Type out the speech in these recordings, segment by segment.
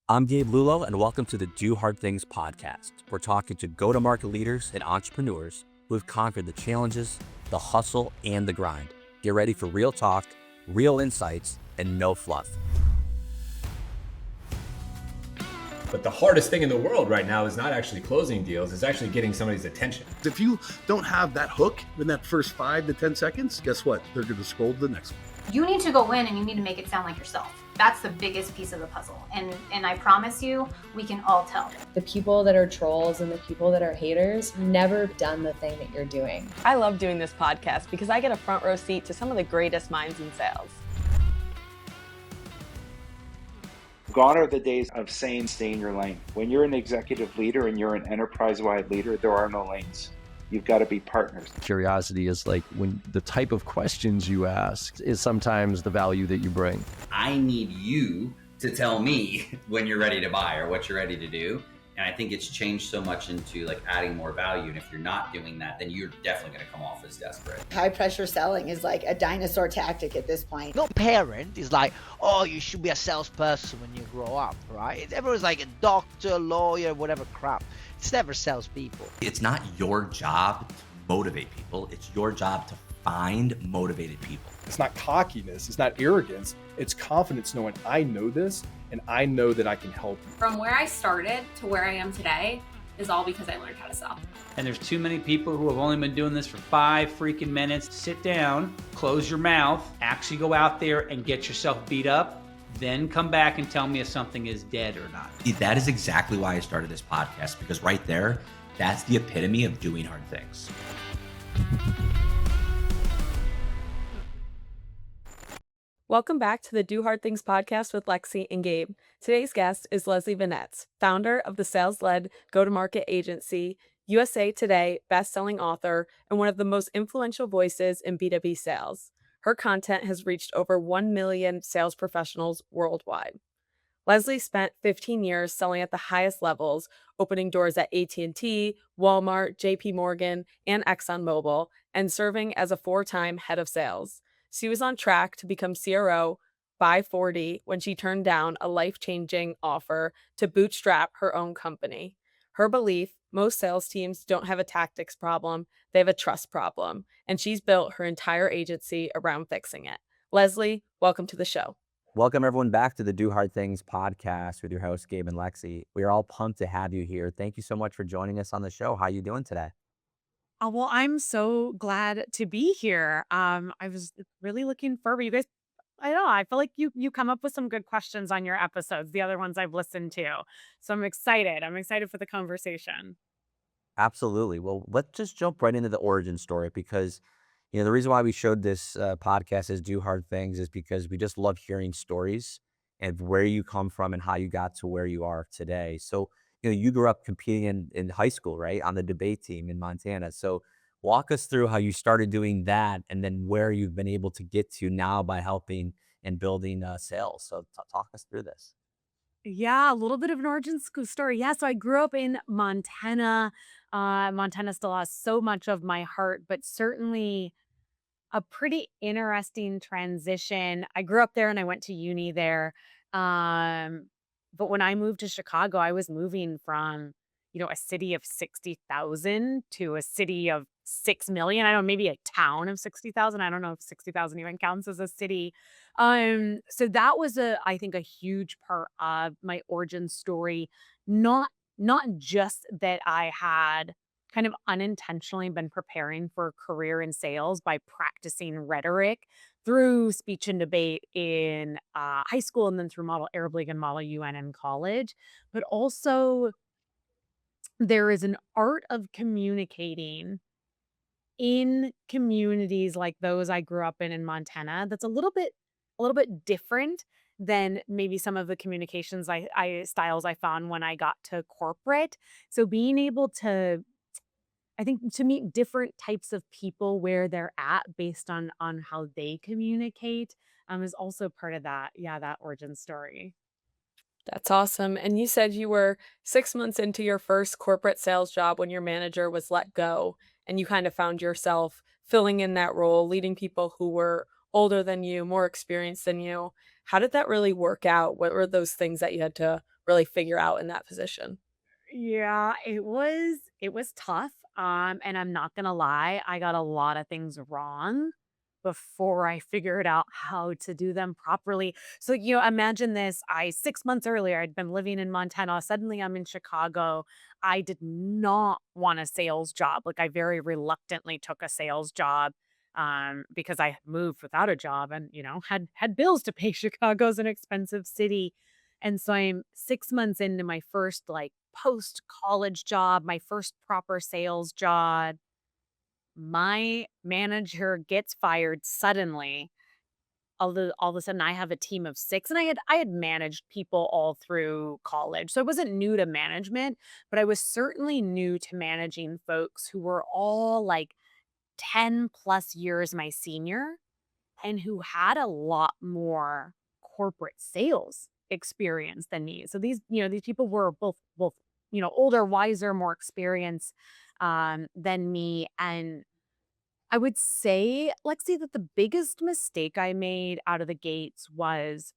I'm Gabe Lullo, and welcome to the Do Hard Things podcast. We're talking to go-to-market leaders and entrepreneurs who have conquered the challenges, the hustle, and the grind. Get ready for real talk, real insights, and no fluff. But the hardest thing in the world right now is not actually closing deals, it's actually getting somebody's attention. If you don't have that hook in that first 5 to 10 seconds, guess what? They're going to scroll to the next one. You need to go in and you need to make it sound like yourself. That's the biggest piece of the puzzle. And I promise you, we can all tell. The people that are trolls and the people that are haters never done the thing that you're doing. I love doing this podcast because I get a front row seat to some of the greatest minds in sales. Gone are the days of saying stay in your lane. When you're an executive leader and you're an enterprise-wide leader, there are no lanes. You've got to be partners. Curiosity is like when the type of questions you ask is sometimes the value that you bring. I need you to tell me when you're ready to buy or what you're ready to do. And I think it's changed so much into like adding more value. And if you're not doing that, then you're definitely going to come off as desperate. High pressure selling is like a dinosaur tactic at this point. No parent is like, oh, you should be a salesperson when you grow up, right? Everyone's like a doctor, lawyer, whatever crap. It's never salespeople. It's not your job to motivate people. It's your job to find motivated people. It's not cockiness. It's not arrogance. It's confidence knowing I know this and I know that I can help you. From where I started to where I am today is all because I learned how to sell. And there's too many people who have only been doing this for 5 freaking minutes. Sit down, close your mouth, actually go out there and get yourself beat up. Then come back and tell me if something is dead or not. That is exactly why I started this podcast, because right there, that's the epitome of doing hard things. Welcome back to the Do Hard Things podcast with Lexi and Gabe. Today's guest is Leslie Venetz, founder of the sales-led go-to-market agency, USA Today best-selling author, and one of the most influential voices in B2B sales. Her content has reached over 1 million sales professionals worldwide. Leslie spent 15 years selling at the highest levels, opening doors at AT&T, Walmart, JP Morgan, and ExxonMobil, and serving as a 4-time head of sales. She was on track to become CRO by 40 when she turned down a life-changing offer to bootstrap her own company. Her belief, most sales teams don't have a tactics problem, they have a trust problem, and she's built her entire agency around fixing it. Leslie, welcome to the show. Welcome everyone back to the Do Hard Things podcast with your hosts, Gabe and Lexi. We are all pumped to have you here. Thank you so much for joining us on the show. How are you doing today? Well, I'm so glad to be here. I was really looking forward. You guys, I don't know, I feel like you come up with some good questions on your episodes, the other ones I've listened to. So I'm excited. I'm excited for the conversation. Absolutely. Well, let's just jump right into the origin story because, the reason why we showed this podcast as Do Hard Things is because we just love hearing stories and where you come from and how you got to where you are today. So, you grew up competing in high school, right? On the debate team in Montana. So walk us through how you started doing that and then where you've been able to get to now by helping and building sales. So talk us through this. Yeah, a little bit of an origin story. Yeah, so I grew up in Montana. Montana still has so much of my heart, but certainly a pretty interesting transition. I grew up there and I went to uni there. But when I moved to Chicago, I was moving from, a city of 60,000 to a city of 6 million. I don't know, maybe a town of 60,000. I don't know if 60,000 even counts as a city. So that was I think a huge part of my origin story. Not just that I had kind of unintentionally been preparing for a career in sales by practicing rhetoric through speech and debate in high school and then through Model Arab League and Model UN in college, but also there is an art of communicating in communities like those I grew up in Montana that's a little bit different than maybe some of the communications styles I found when I got to corporate. So being able to, I think, to meet different types of people where they're at based on how they communicate is also part of that origin story. That's awesome. And you said you were 6 months into your first corporate sales job when your manager was let go, and you kind of found yourself filling in that role, leading people who were older than you, more experienced than you. How did that really work out? What were those things that you had to really figure out in that position? Yeah, it was tough. And I'm not gonna lie, I got a lot of things wrong before I figured out how to do them properly. So, imagine this. 6 months earlier, I'd been living in Montana. Suddenly I'm in Chicago. I did not want a sales job. Like I very reluctantly took a sales job because I had moved without a job and, had bills to pay. Chicago's an expensive city. And so I'm 6 months into my first like post college job, my first proper sales job. My manager gets fired suddenly. All of a sudden I have a team of 6 and I had managed people all through college. So I wasn't new to management, but I was certainly new to managing folks who were all like 10 plus years my senior and who had a lot more corporate sales experience than me. So these people were both, older, wiser, more experienced than me. And I would say, Lexi, that the biggest mistake I made out of the gates was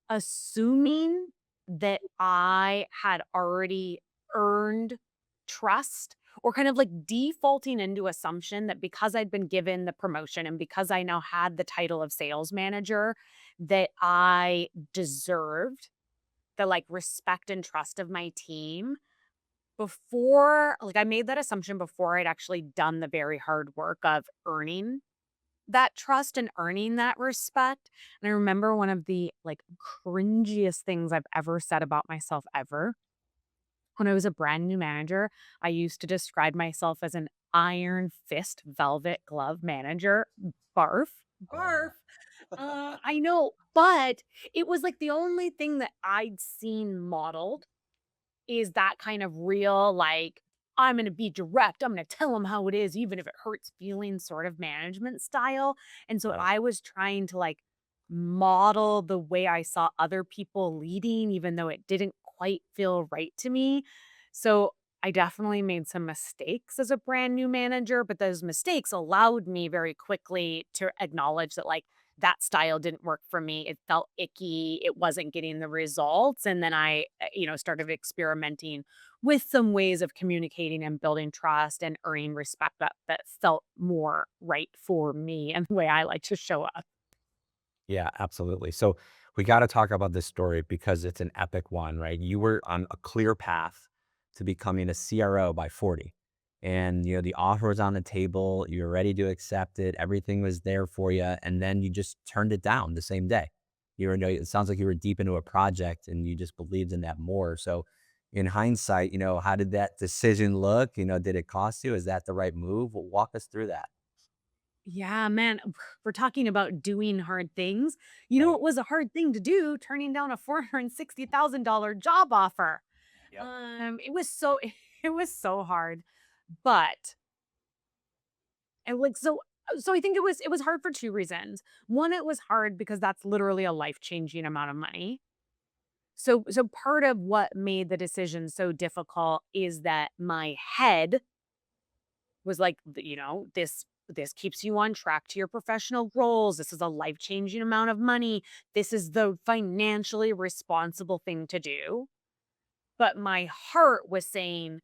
assuming that I had already earned trust or kind of like defaulting into assumption that because I'd been given the promotion and because I now had the title of sales manager, that I deserved the like respect and trust of my team before like I made that assumption before I'd actually done the very hard work of earning that trust and earning that respect. And I remember one of the like cringiest things I've ever said about myself ever. When I was a brand new manager, I used to describe myself as an iron fist velvet glove manager. Barf. Barf. I know, but it was like the only thing that I'd seen modeled is that kind of real, like, I'm going to be direct. I'm going to tell them how it is, even if it hurts feelings sort of management style. And so Right. I was trying to like model the way I saw other people leading, even though it didn't quite feel right to me. So I definitely made some mistakes as a brand new manager, but those mistakes allowed me very quickly to acknowledge that, like, that style didn't work for me. It felt icky. It wasn't getting the results. And then I, started experimenting with some ways of communicating and building trust and earning respect that felt more right for me and the way I like to show up. Yeah, absolutely. So we got to talk about this story because it's an epic one, right? You were on a clear path to becoming a CRO by 40. And the offer was on the table, you were ready to accept it, everything was there for you, and then you just turned it down the same day. It sounds like you were deep into a project and you just believed in that more. So in hindsight, how did that decision look? Did it cost you? Is that the right move? Well, walk us through that. Yeah, man, we're talking about doing hard things. Right. It was a hard thing to do, turning down a $460,000 job offer. Yep. It was so it was so hard, but and like so I think it was hard for two reasons. One, it was hard because that's literally a life-changing amount of money. So part of what made the decision so difficult is that my head was like, this keeps you on track to your professional goals. This is a life-changing amount of money. This is the financially responsible thing to do. But my heart was saying,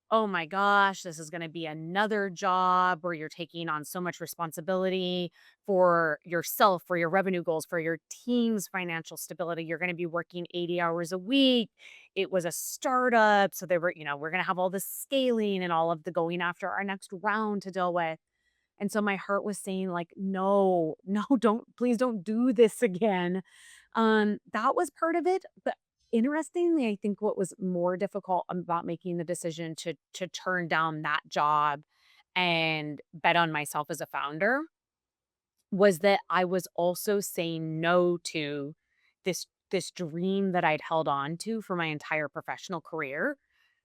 oh my gosh, this is going to be another job where you're taking on so much responsibility for yourself, for your revenue goals, for your team's financial stability. You're going to be working 80 hours a week. It was a startup. So we're going to have all this scaling and all of the going after our next round to deal with. And so my heart was saying, like, no, no, please don't do this again. That was part of it. But interestingly, I think what was more difficult about making the decision to turn down that job and bet on myself as a founder was that I was also saying no to this dream that I'd held on to for my entire professional career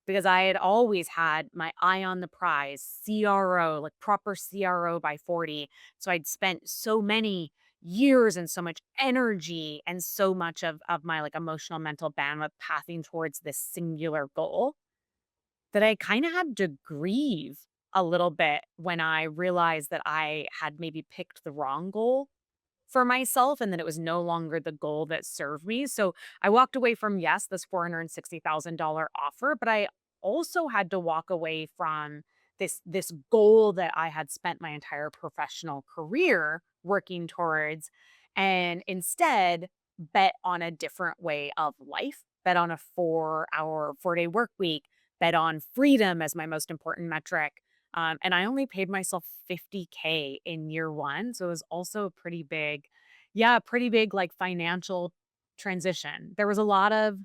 because I had always had my eye on the prize, CRO, like proper CRO by 40. So I'd spent so many years and so much energy and so much of my like emotional mental bandwidth pathing towards this singular goal that I kind of had to grieve a little bit when I realized that I had maybe picked the wrong goal for myself and that it was no longer the goal that served me. So I walked away from, yes, this $460,000 offer, but I also had to walk away from this goal that I had spent my entire professional career working towards, and instead bet on a different way of life, bet on a 4-hour, 4-day work week, bet on freedom as my most important metric. And I only paid myself 50K in year one. So it was also a pretty big, yeah, pretty big like financial transition. There was a lot of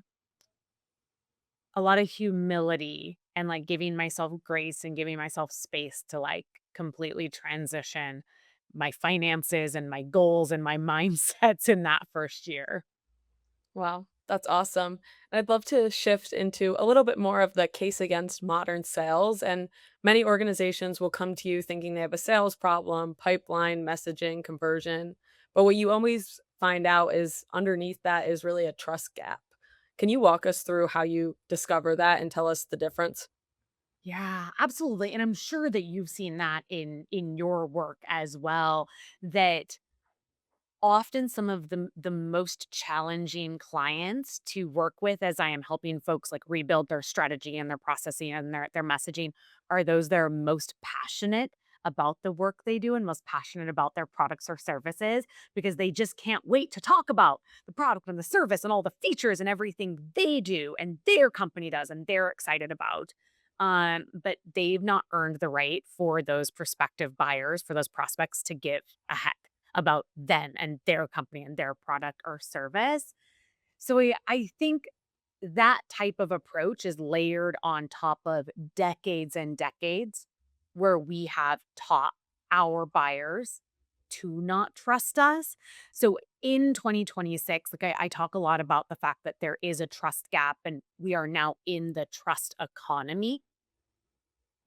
humility and like giving myself grace and giving myself space to like completely transition my finances and my goals and my mindsets in that first year. Wow, that's awesome. I'd love to shift into a little bit more of the case against modern sales. And many organizations will come to you thinking they have a sales problem, pipeline, messaging, conversion. But what you always find out is underneath that is really a trust gap. Can you walk us through how you discover that and tell us the difference? Yeah, absolutely. And I'm sure that you've seen that in your work as well, that often some of the most challenging clients to work with as I am helping folks like rebuild their strategy and their processing and their messaging are those that are most passionate about the work they do and most passionate about their products or services because they just can't wait to talk about the product and the service and all the features and everything they do and their company does and they're excited about. But they've not earned the right for those prospective buyers, for those prospects to give a heck about them and their company and their product or service. So I think that type of approach is layered on top of decades and decades where we have taught our buyers to not trust us. So in 2026, like I talk a lot about the fact that there is a trust gap and we are now in the trust economy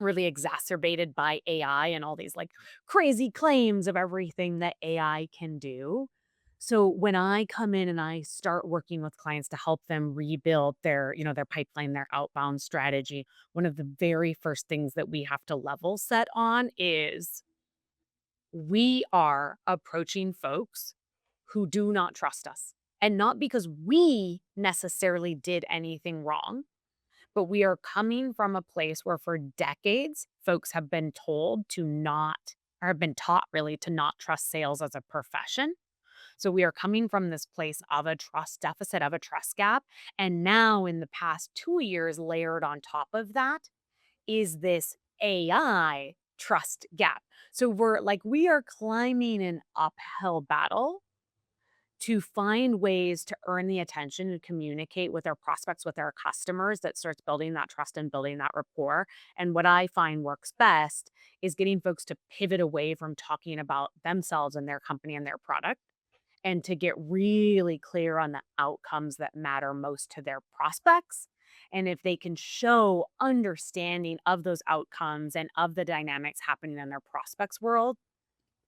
really exacerbated by AI and all these like crazy claims of everything that AI can do. So when I come in and I start working with clients to help them rebuild their pipeline, their outbound strategy, one of the very first things that we have to level set on is we are approaching folks who do not trust us. And not because we necessarily did anything wrong, but we are coming from a place where for decades, folks have been told to not, or have been taught really to not trust sales as a profession. So we are coming from this place of a trust deficit, of a trust gap. And now, in the past 2 years, layered on top of that is this AI trust gap. So we are climbing an uphill battle to find ways to earn the attention and communicate with our prospects, with our customers that starts building that trust and building that rapport. And what I find works best is getting folks to pivot away from talking about themselves and their company and their product and to get really clear on the outcomes that matter most to their prospects. And if they can show understanding of those outcomes and of the dynamics happening in their prospects world,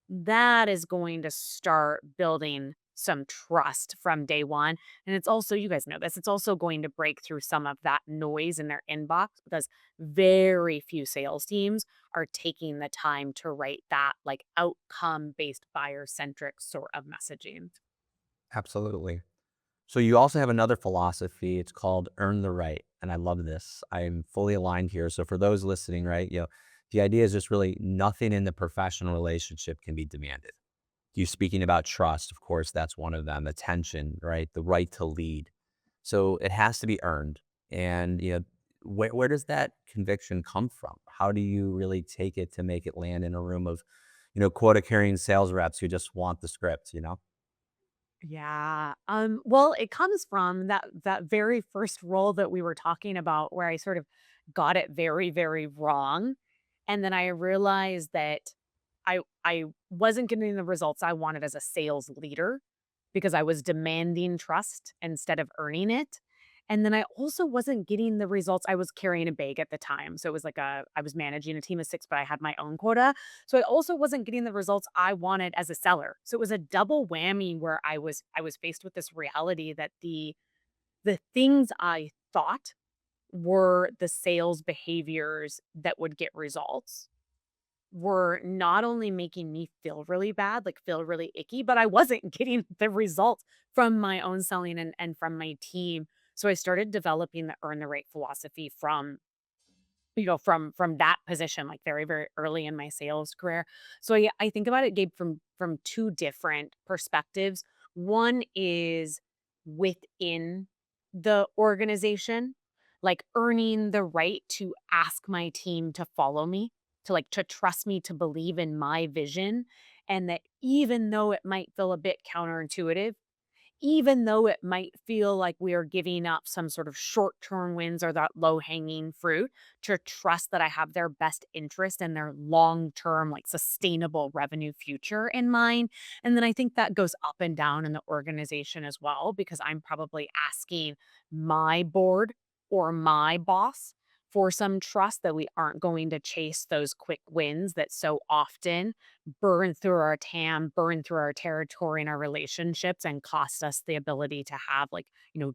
that is going to start building some trust from day one. And it's also, you guys know this, it's also going to break through some of that noise in their inbox because very few sales teams are taking the time to write that like outcome based buyer centric sort of messaging. Absolutely. So you also have another philosophy. It's called earn the right. And I love this. I'm fully aligned here. So for those listening, right, the idea is just really nothing in the professional relationship can be demanded. You speaking about trust, of course, that's one of them. Attention, right? The right to lead. So it has to be earned. And where does that conviction come from? How do you really take it to make it land in a room of, quota carrying sales reps who just want the script? Yeah. Well, it comes from that very first role that we were talking about where I sort of got it very, very wrong. And then I realized that I wasn't getting the results I wanted as a sales leader because I was demanding trust instead of earning it. And then I also wasn't getting the results. I was carrying a bag at the time. So it was I was managing a team of 6, but I had my own quota. So I also wasn't getting the results I wanted as a seller. So it was a double whammy where I was faced with this reality that the things I thought were the sales behaviors that would get results were not only making me feel really bad, like feel really icky, but I wasn't getting the results from my own selling and from my team. So I started developing the earn the right philosophy from, from that position, like very, very early in my sales career. So I think about it, Gabe, from two different perspectives. One is within the organization, like earning the right to ask my team to follow me, to trust me, to believe in my vision. And that even though it might feel a bit counterintuitive, even though it might feel like we are giving up some sort of short-term wins or that low-hanging fruit, to trust that I have their best interest and their long-term, like sustainable revenue future in mind. And then I think that goes up and down in the organization as well, because I'm probably asking my board or my boss for some trust that we aren't going to chase those quick wins that so often burn through our TAM, burn through our territory and our relationships, and cost us the ability to have, like,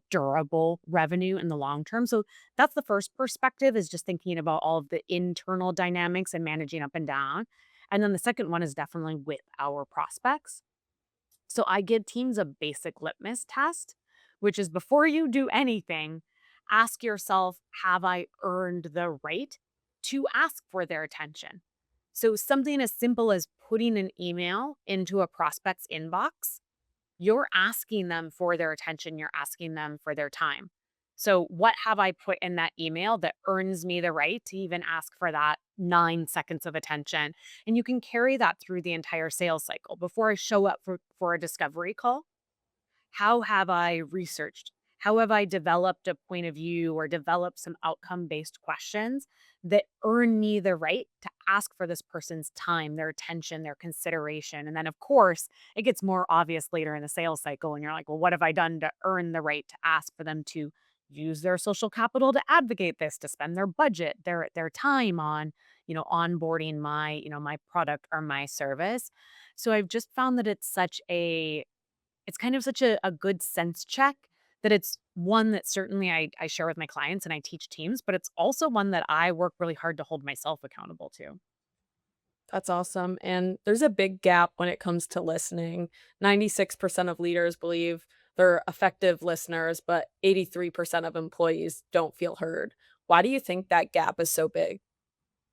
durable revenue in the long term. So that's the first perspective, is just thinking about all of the internal dynamics and managing up and down. And then the second one is definitely with our prospects. So I give teams a basic litmus test, which is, before you do anything, ask yourself, have I earned the right to ask for their attention? So something as simple as putting an email into a prospect's inbox, you're asking them for their attention, you're asking them for their time. So what have I put in that email that earns me the right to even ask for that 9 seconds of attention? And you can carry that through the entire sales cycle. Before I show up for a discovery call, how have I researched? How have I developed a point of view or developed some outcome based questions that earn me the right to ask for this person's time, their attention, their consideration? And then, of course, it gets more obvious later in the sales cycle. And you're like, well, what have I done to earn the right to ask for them to use their social capital to advocate this, to spend their budget, their time on, onboarding my product or my service? So I've just found that it's kind of such a good sense check, that it's one that certainly I share with my clients and I teach teams, but it's also one that I work really hard to hold myself accountable to. That's awesome. And there's a big gap when it comes to listening. 96% of leaders believe they're effective listeners, but 83% of employees don't feel heard. Why do you think that gap is so big?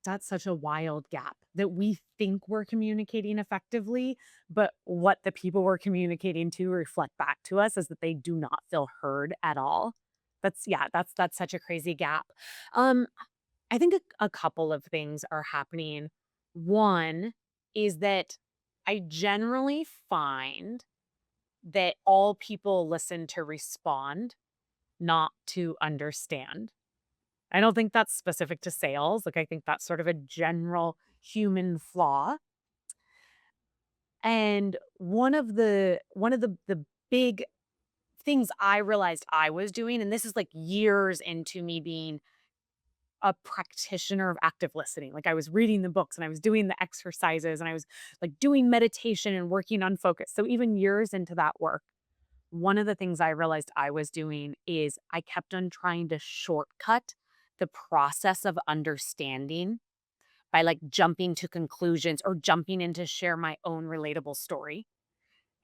That's such a wild gap, that we think we're communicating effectively, but what the people we're communicating to reflect back to us is that they do not feel heard at all. That's such a crazy gap. Um, I think a couple of things are happening. One is that I generally find that all people listen to respond, not to understand. I don't think that's specific to sales. Like, I think that's sort of a general human flaw. And one of the big things I realized I was doing, and this is like years into me being a practitioner of active listening. Like, I was reading the books and I was doing the exercises and I was like doing meditation and working on focus. So even years into that work, one of the things I realized I was doing is I kept on trying to shortcut the process of understanding by, like, jumping to conclusions or jumping in to share my own relatable story.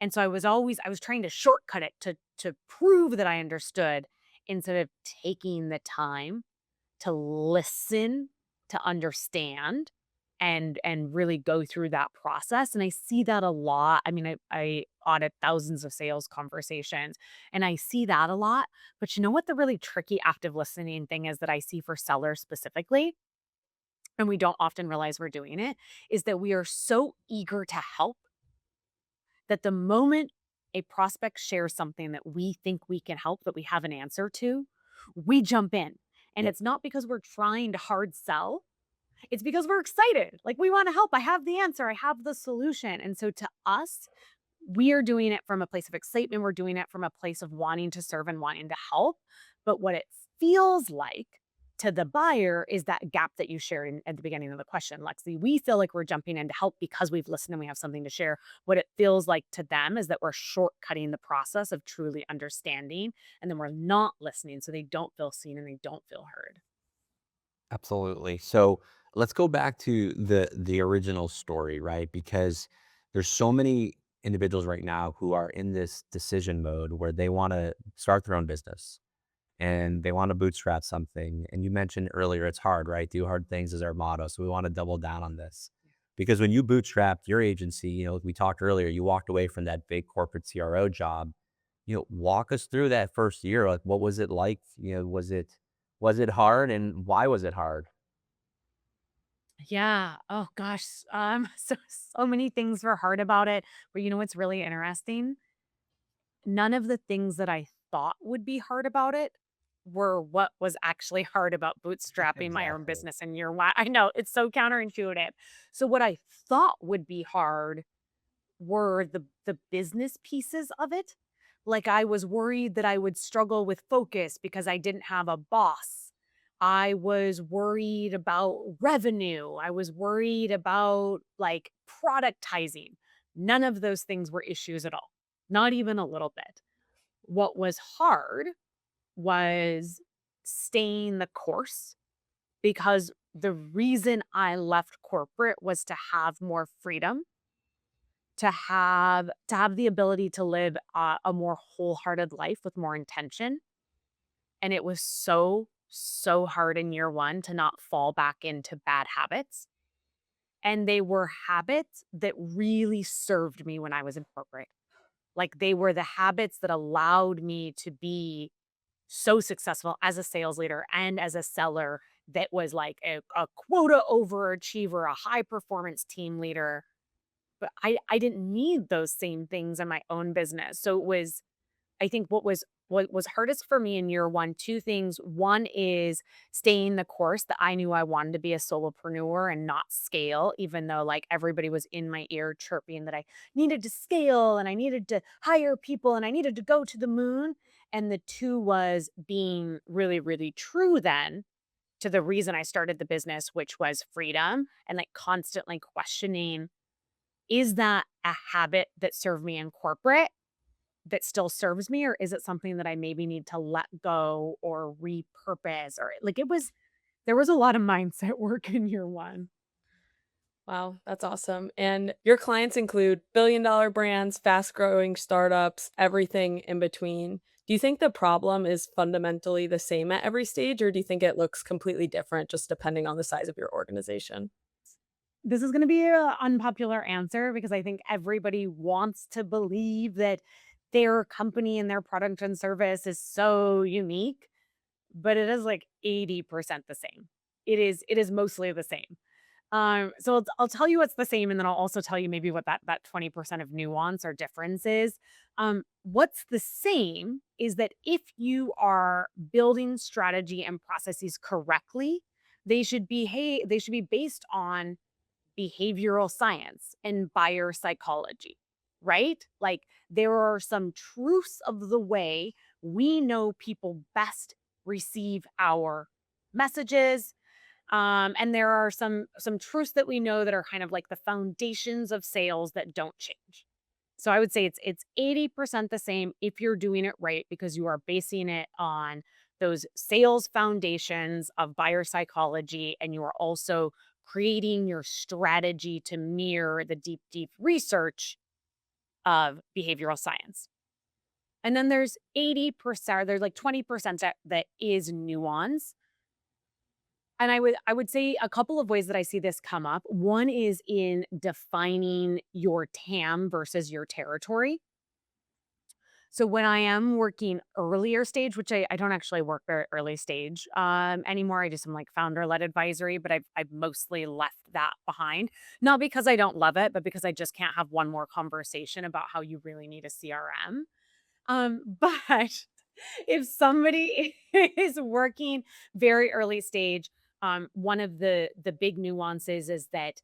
And so I was trying to shortcut it to prove that I understood, instead of taking the time to listen, to understand, and really go through that process. And I see that a lot. I mean, I audit thousands of sales conversations and I see that a lot. But you know what the really tricky active listening thing is that I see for sellers specifically, and we don't often realize we're doing it, is that we are so eager to help that the moment a prospect shares something that we think we can help, that we have an answer to, we jump in. And Yep. it's not because we're trying to hard sell, it's because we're excited. Like, we want to help. I have the answer. I have the solution. And so to us, we are doing it from a place of excitement. We're doing it from a place of wanting to serve and wanting to help. But what it feels like to the buyer is that gap that you shared at the beginning of the question, Lexi. We feel like we're jumping in to help because we've listened and we have something to share. What it feels like to them is that we're shortcutting the process of truly understanding, and then we're not listening, so they don't feel seen and they don't feel heard. Absolutely. So Let's go back to the original story, right? Because there's so many individuals right now who are in this decision mode where they want to start their own business and they want to bootstrap something. And you mentioned earlier it's hard, right? Do hard things is our motto. So we want to double down on this. Because when you bootstrapped your agency, we talked earlier, you walked away from that big corporate CRO job. Walk us through that first year. Like what was it like? Was it hard and why was it hard? Yeah. Oh gosh. So many things were hard about it. But you know what's really interesting? None of the things that I thought would be hard about it were what was actually hard about bootstrapping my own Exactly. business in year one. I know it's so counterintuitive. So what I thought would be hard were the business pieces of it. Like I was worried that I would struggle with focus because I didn't have a boss. I was worried about revenue. I was worried about like productizing. None of those things were issues at all. Not even a little bit. What was hard was staying the course because the reason I left corporate was to have more freedom, to have the ability to live a more wholehearted life with more intention. And it was so hard in year one to not fall back into bad habits. And they were habits that really served me when I was in corporate. Like they were the habits that allowed me to be so successful as a sales leader and as a seller that was like a quota overachiever, a high performance team leader. But I didn't need those same things in my own business. So it was, I think what was hardest for me in year one, two things. One is staying the course that I knew I wanted to be a solopreneur and not scale, even though like everybody was in my ear chirping that I needed to scale and I needed to hire people and I needed to go to the moon. And the two was being really, really true then to the reason I started the business, which was freedom and like constantly questioning, is that a habit that served me in corporate that still serves me, or is it something that I maybe need to let go or repurpose? Or like there was a lot of mindset work in year one. Wow, that's awesome. And your clients include billion-dollar brands, fast-growing startups, everything in between. Do you think the problem is fundamentally the same at every stage, or do you think it looks completely different just depending on the size of your organization? This is going to be an unpopular answer because I think everybody wants to believe that their company and their product and service is so unique, but it is like 80% the same. It is mostly the same. So I'll tell you what's the same, and then I'll also tell you maybe what that 20% of nuance or difference is. What's the same is that if you are building strategy and processes correctly, they should be based on behavioral science and buyer psychology, right? Like there are some truths of the way we know people best receive our messages. And there are some truths that we know that are kind of like the foundations of sales that don't change. So I would say it's 80% the same if you're doing it right because you are basing it on those sales foundations of buyer psychology and you are also creating your strategy to mirror the deep research of behavioral science. And then there's 80%, there's like 20% that is nuance. And I would say a couple of ways that I see this come up. One is in defining your TAM versus your territory. So when I am working earlier stage, which I don't actually work very early stage anymore, I do some like founder led advisory, but I've mostly left that behind. Not because I don't love it, but because I just can't have one more conversation about how you really need a CRM. But if somebody is working very early stage, one of the big nuances is that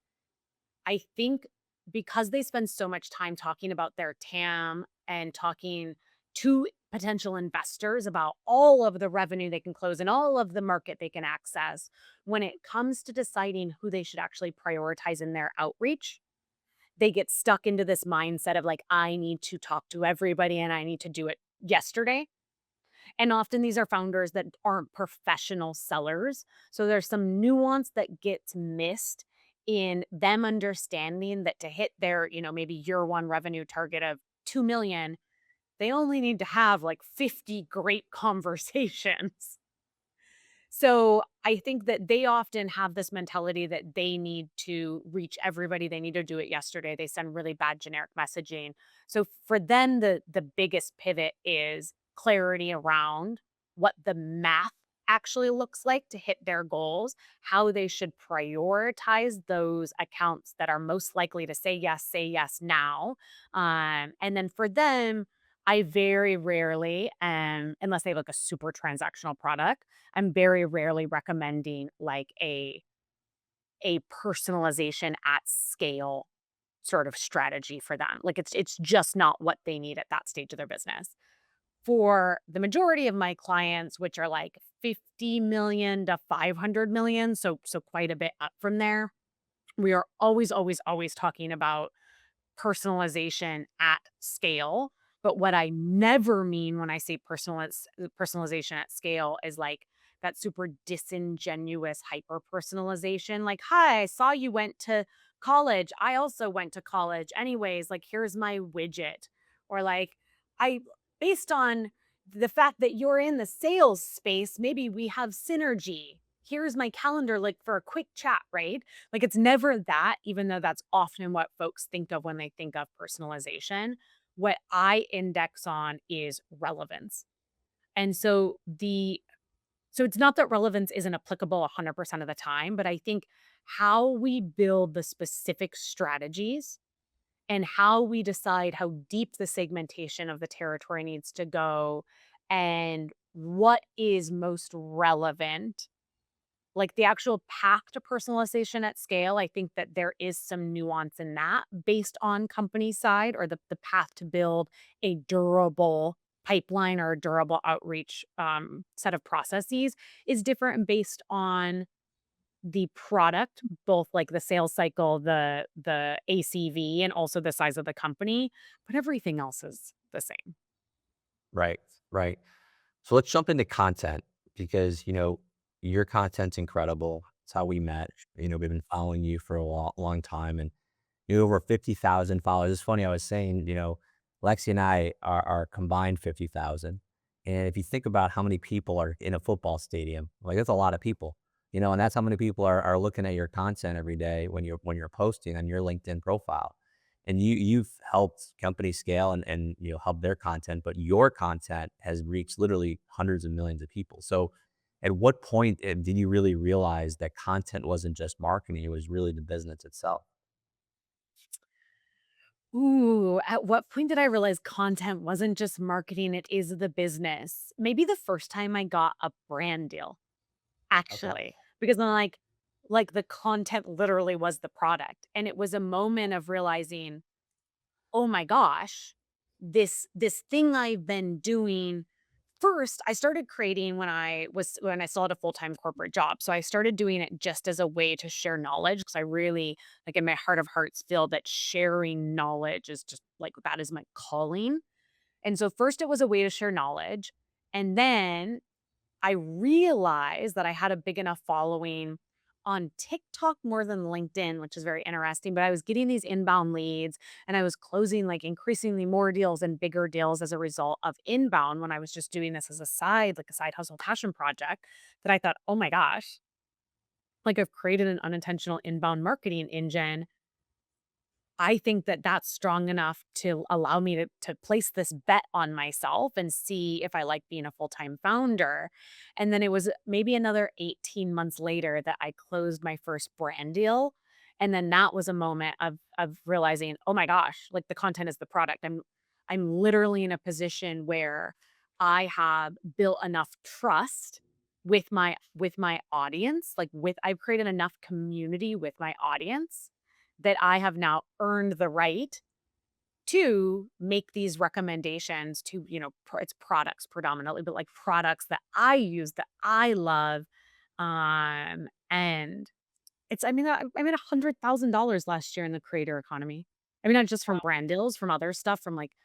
I think because they spend so much time talking about their TAM and talking to potential investors about all of the revenue they can close and all of the market they can access, when it comes to deciding who they should actually prioritize in their outreach, they get stuck into this mindset of like, I need to talk to everybody and I need to do it yesterday. And often these are founders that aren't professional sellers. So there's some nuance that gets missed in them understanding that to hit their, maybe year one revenue target of 2 million, they only need to have like 50 great conversations. So I think that they often have this mentality that they need to reach everybody. They need to do it yesterday. They send really bad generic messaging. So for them, the biggest pivot is clarity around what the math actually looks like to hit their goals, how they should prioritize those accounts that are most likely to say yes now. And then for them, I very rarely, unless they have like a super transactional product, I'm very rarely recommending like a personalization at scale sort of strategy for them. Like it's just not what they need at that stage of their business. For the majority of my clients, which are like 50 million to 500 million, so quite a bit up from there, we are always talking about personalization at scale. But what I never mean when I say personalization at scale is like that super disingenuous hyper personalization. Like, hi, I saw you went to college. I also went to college. Anyways, like, here's my widget. Or like, I, based on the fact that you're in the sales space, maybe we have synergy. Here's my calendar, like for a quick chat, right? Like it's never that, even though that's often what folks think of when they think of personalization. What I index on is relevance. And so it's not that relevance isn't applicable 100% of the time, but I think how we build the specific strategies and how we decide how deep the segmentation of the territory needs to go and what is most relevant, like the actual path to personalization at scale. I think that there is some nuance in that based on company side, or the path to build a durable pipeline or a durable outreach set of processes is different based on the product, both like the sales cycle, the ACV, and also the size of the company, but everything else is the same. Right, right. So let's jump into content because, your content's incredible. It's how we met. We've been following you for a long time, and you have over 50,000 followers. It's funny, I was saying, Lexi and I are combined 50,000. And if you think about how many people are in a football stadium, like that's a lot of people, and that's how many people are looking at your content every day when you're posting on your LinkedIn profile. And you've helped companies scale and help their content, but your content has reached literally hundreds of millions of people. So at what point did you really realize that content wasn't just marketing, it was really the business itself? Ooh, at what point did I realize content wasn't just marketing, it is the business? Maybe the first time I got a brand deal, Okay. actually, because then like the content literally was the product. And it was a moment of realizing, oh my gosh, this thing I've been doing. First, I started creating when I still had a full-time corporate job. So I started doing it just as a way to share knowledge because I really, like in my heart of hearts, feel that sharing knowledge is just like that is my calling. And so first it was a way to share knowledge. And then I realized that I had a big enough following on TikTok more than LinkedIn, which is very interesting. But I was getting these inbound leads and I was closing like increasingly more deals and bigger deals as a result of inbound when I was just doing this as a side, like a side hustle passion project that I thought, oh my gosh, like I've created an unintentional inbound marketing engine. I think that that's strong enough to allow me to place this bet on myself and see if I like being a full-time founder. And then it was maybe another 18 months later that I closed my first brand deal. And then that was a moment of realizing, oh my gosh, like the content is the product. I'm literally in a position where I have built enough trust with my audience, I've created enough community with my audience that I have now earned the right to make these recommendations to, it's products predominantly, but like products that I use that I love. And I made $100,000 last year in the creator economy. I mean, not just from brand deals, from other stuff, from like,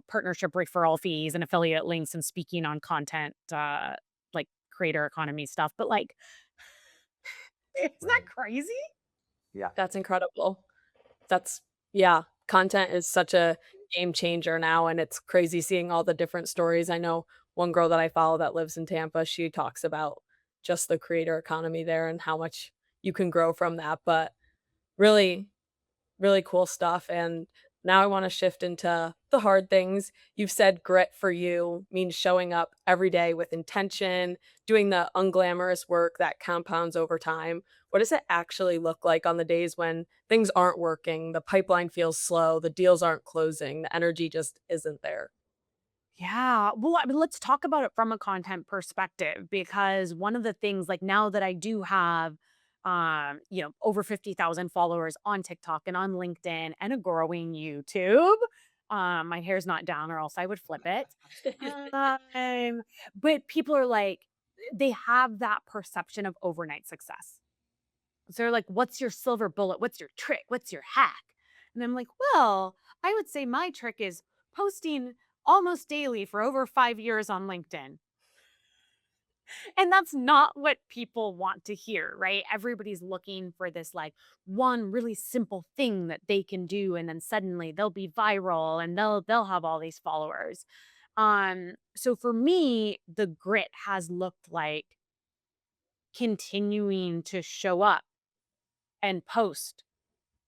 partnership referral fees and affiliate links and speaking on content, like creator economy stuff. But like, isn't that crazy? Yeah. That's incredible. That's yeah, content is such a game changer now, and it's crazy seeing all the different stories. I know one girl that I follow that lives in Tampa, she talks about just the creator economy there and how much you can grow from that, but really really cool stuff. And now I want to shift into the hard things. You've said grit for you means showing up every day with intention, doing the unglamorous work that compounds over time. What does it actually look like on the days when things aren't working, the pipeline feels slow, the deals aren't closing, the energy just isn't there? Yeah. Well, I mean, let's talk about it from a content perspective because one of the things, like now that I do have, over 50,000 followers on TikTok and on LinkedIn and a growing YouTube, my hair's not down or else I would flip it. Um, but people are like, they have that perception of overnight success. So they're like, what's your silver bullet? What's your trick? What's your hack? And I'm like, well, I would say my trick is posting almost daily for over 5 years on LinkedIn. And that's not what people want to hear, right? Everybody's looking for this like one really simple thing that they can do and then suddenly they'll be viral and they'll have all these followers. So for me, the grit has looked like continuing to show up and post.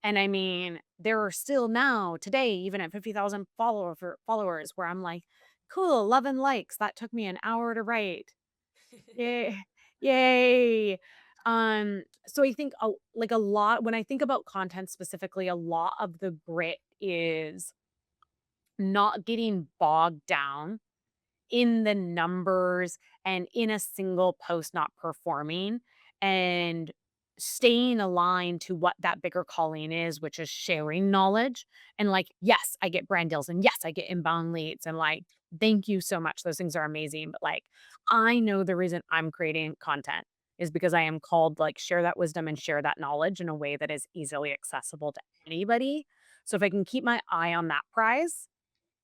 And I mean, there are still now today, even at 50,000 followers, where I'm like, cool, 11 likes. That took me an hour to write. Yay. Yay. So I think like a lot, when I think about content specifically, a lot of the grit is not getting bogged down in the numbers and in a single post not performing and staying aligned to what that bigger calling is, which is sharing knowledge. And like, yes, I get brand deals and yes, I get inbound leads and like, thank you so much. Those things are amazing. But like, I know the reason I'm creating content is because I am called like share that wisdom and share that knowledge in a way that is easily accessible to anybody. So if I can keep my eye on that prize,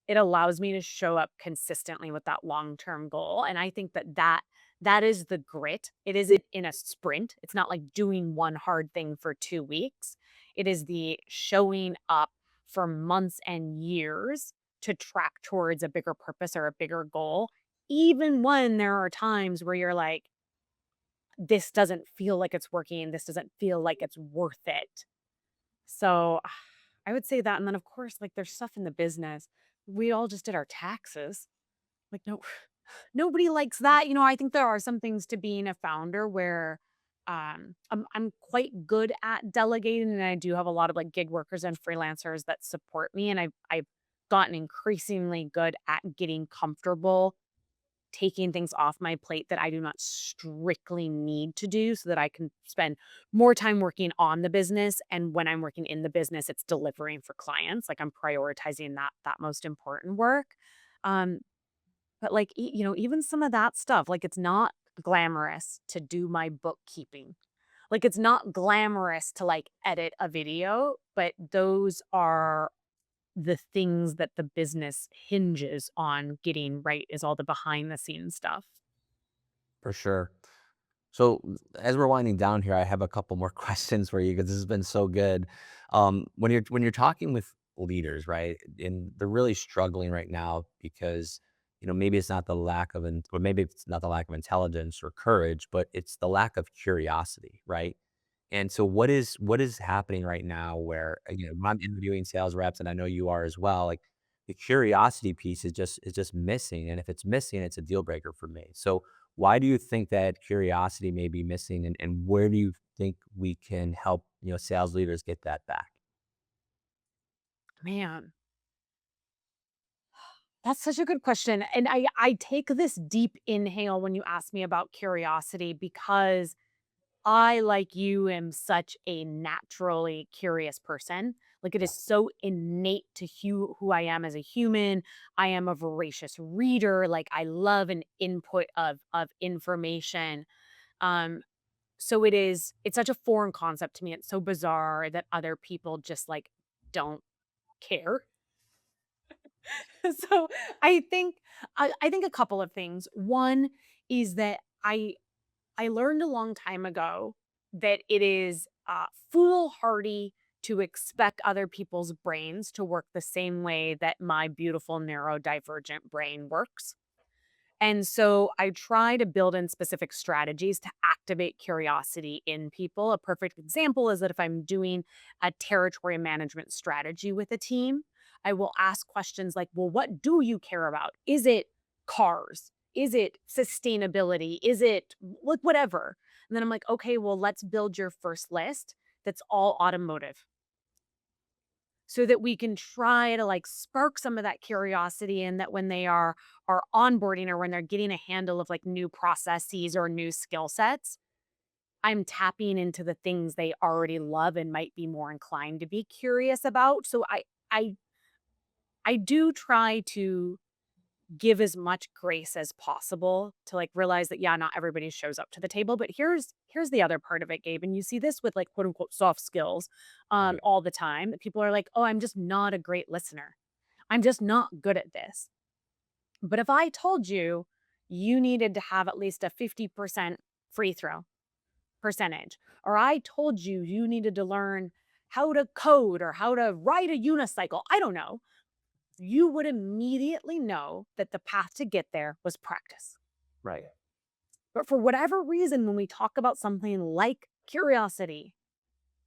it allows me to show up consistently with that long-term goal, and I think that is the grit. It isn't in a sprint. It's not like doing one hard thing for 2 weeks. It is the showing up for months and years to track towards a bigger purpose or a bigger goal, even when there are times where you're like, "This doesn't feel like it's working. This doesn't feel like it's worth it." So, I would say that, and then, of course, like, there's stuff in the business. We all just did our taxes. Like, no nobody likes that. I think there are some things to being a founder where, I'm quite good at delegating, and I do have a lot of, like, gig workers and freelancers that support me, and I've gotten increasingly good at getting comfortable taking things off my plate that I do not strictly need to do so that I can spend more time working on the business. And when I'm working in the business, it's delivering for clients. Like I'm prioritizing that most important work. Um, but like, even some of that stuff, like it's not glamorous to do my bookkeeping. Like it's not glamorous to like edit a video, but those are the things that the business hinges on getting right is all the behind the scenes stuff. For sure. So as we're winding down here, I have a couple more questions for you because this has been so good. When you're talking with leaders, right, and they're really struggling right now because maybe it's not the lack of, or maybe it's not the lack of intelligence or courage, but it's the lack of curiosity, right? And so what is happening right now where, when I'm interviewing sales reps, and I know you are as well, like the curiosity piece is just missing. And if it's missing, it's a deal breaker for me. So why do you think that curiosity may be missing and where do you think we can help, sales leaders get that back? Man, that's such a good question. And I take this deep inhale when you ask me about curiosity because I, like you, am such a naturally curious person. Like it is so innate to who I am as a human. I am a voracious reader. Like I love an input of information. Um, so it's such a foreign concept to me. It's so bizarre that other people just like don't care. So I think a couple of things. One is that I learned a long time ago that it is foolhardy to expect other people's brains to work the same way that my beautiful neurodivergent brain works. And so I try to build in specific strategies to activate curiosity in people. A perfect example is that if I'm doing a territory management strategy with a team, I will ask questions like, well, what do you care about? Is it cars? Is it sustainability? Is it like whatever? And then I'm like, okay, well, let's build your first list that's all automotive so that we can try to like spark some of that curiosity and that when they are onboarding or when they're getting a handle of like new processes or new skill sets, I'm tapping into the things they already love and might be more inclined to be curious about. So I I do try to give as much grace as possible to like realize that yeah, not everybody shows up to the table. But here's the other part of it, Gabe. And you see this with like quote unquote soft skills Right. all the time. That people are like, oh, I'm just not a great listener. I'm just not good at this. But if I told you you needed to have at least a 50% free throw percentage, or I told you you needed to learn how to code or how to ride a unicycle, I don't know, you would immediately know that the path to get there was practice. Right. But for whatever reason, when we talk about something like curiosity,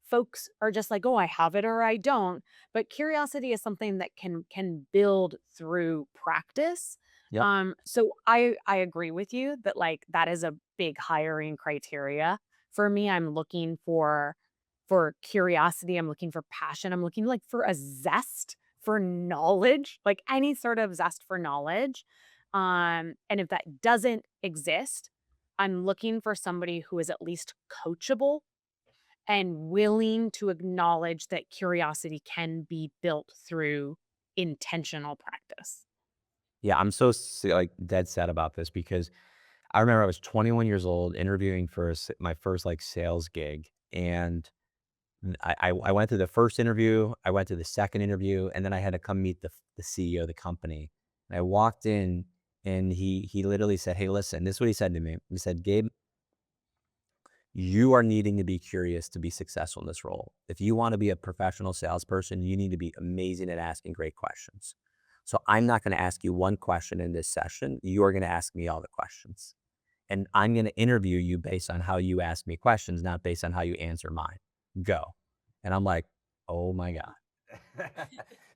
folks are just like, "Oh, I have it or I don't." But curiosity is something that can build through practice. Yep. So I agree with you that like that is a big hiring criteria. For me, I'm looking for curiosity, I'm looking for passion, I'm looking like for a zest for knowledge, like any sort of zest for knowledge. And if that doesn't exist, I'm looking for somebody who is at least coachable and willing to acknowledge that curiosity can be built through intentional practice. Yeah, I'm so like dead set about this because I remember I was 21 years old interviewing for my first like sales gig, and I went through the first interview, I went to the second interview, and then I had to come meet the CEO of the company. And I walked in, and he literally said, "Hey, listen," this is what he said to me. He said, "Gabe, you are needing to be curious to be successful in this role. If you want to be a professional salesperson, you need to be amazing at asking great questions. So I'm not going to ask you one question in this session. You are going to ask me all the questions. And I'm going to interview you based on how you ask me questions, not based on how you answer mine. Go." And I'm like, oh my God.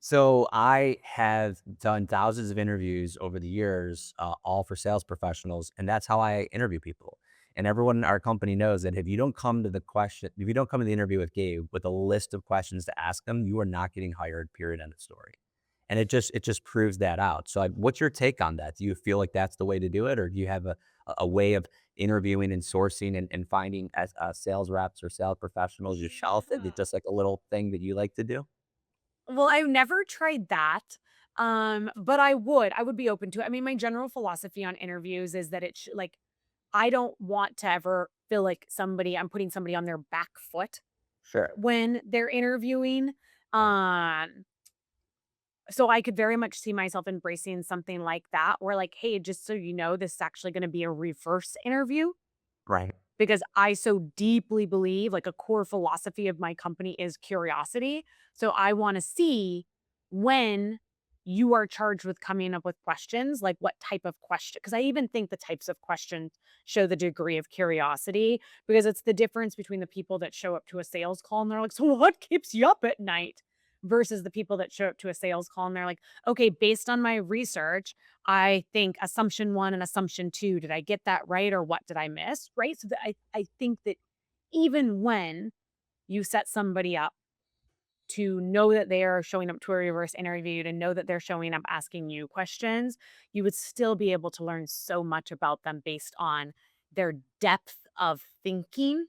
So I have done thousands of interviews over the years, all for sales professionals, and that's how I interview people. And everyone in our company knows that if you don't come to the interview with Gabe with a list of questions to ask them, you are not getting hired. Period. End of story. And it just proves that out. So, what's your take on that? Do you feel like that's the way to do it, or do you have a way of interviewing and sourcing and finding as sales reps or sales professionals yourself? Is it just like a little thing that you like to do? Well, I've never tried that. But I would be open to it. I mean, my general philosophy on interviews is that like I don't want to ever feel like I'm putting somebody on their back foot Sure. when they're interviewing. Um, so I could very much see myself embracing something like that, where like, hey, just so you know, this is actually going to be a reverse interview Right. because I so deeply believe like a core philosophy of my company is curiosity. So I want to see when you are charged with coming up with questions, like what type of question, because I even think the types of questions show the degree of curiosity because it's the difference between the people that show up to a sales call and they're like, so what keeps you up at night? Versus the people that show up to a sales call and they're like, okay, based on my research, I think assumption one and assumption two, did I get that right or what did I miss? Right. So that I think that even when you set somebody up to know that they are showing up to a reverse interview, to know that they're showing up asking you questions, you would still be able to learn so much about them based on their depth of thinking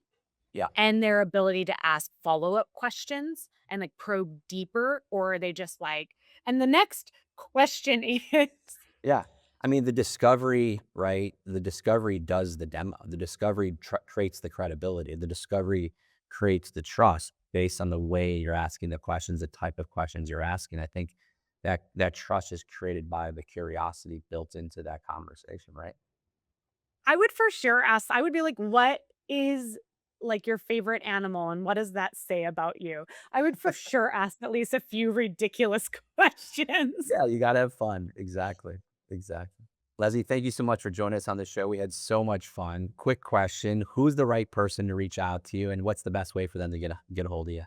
Yeah. and their ability to ask follow-up questions and like probe deeper, or are they just like, and the next question is Yeah. I mean, the discovery, right? The discovery does the demo. The discovery creates the credibility. The discovery creates the trust based on the way you're asking the questions, the type of questions you're asking. I think that trust is created by the curiosity built into that conversation, right? I would for sure ask, I would be like, what is like your favorite animal and what does that say about you? I would for sure ask at least a few ridiculous questions. Yeah, you gotta have fun. Exactly. Exactly. Leslie, thank you so much for joining us on the show. We had so much fun. Quick question: who's the right person to reach out to you, and what's the best way for them to get a hold of you?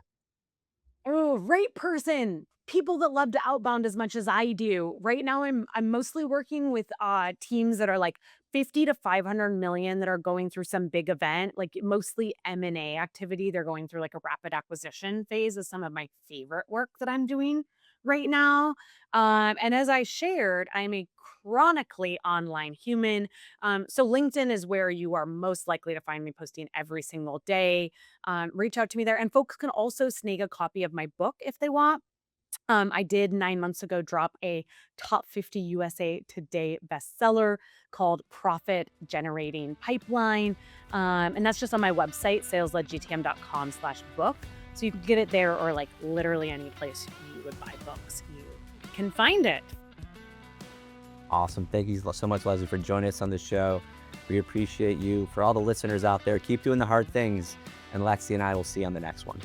Oh, right person. People that love to outbound as much as I do. Right now I'm mostly working with teams that are like 50 to 500 million that are going through some big event, like mostly M&A activity. They're going through like a rapid acquisition phase is some of my favorite work that I'm doing right now. And as I shared, I'm a chronically online human. So LinkedIn is where you are most likely to find me posting every single day. Reach out to me there. And folks can also snag a copy of my book if they want. I did 9 months ago drop a top 50 USA Today bestseller called Profit Generating Pipeline. And that's just on my website, salesledgtm.com/book. So you can get it there or like literally any place you would buy books. You can find it. Awesome. Thank you so much, Leslie, for joining us on the show. We appreciate you. For all the listeners out there, keep doing the hard things, and Lexi and I will see you on the next one.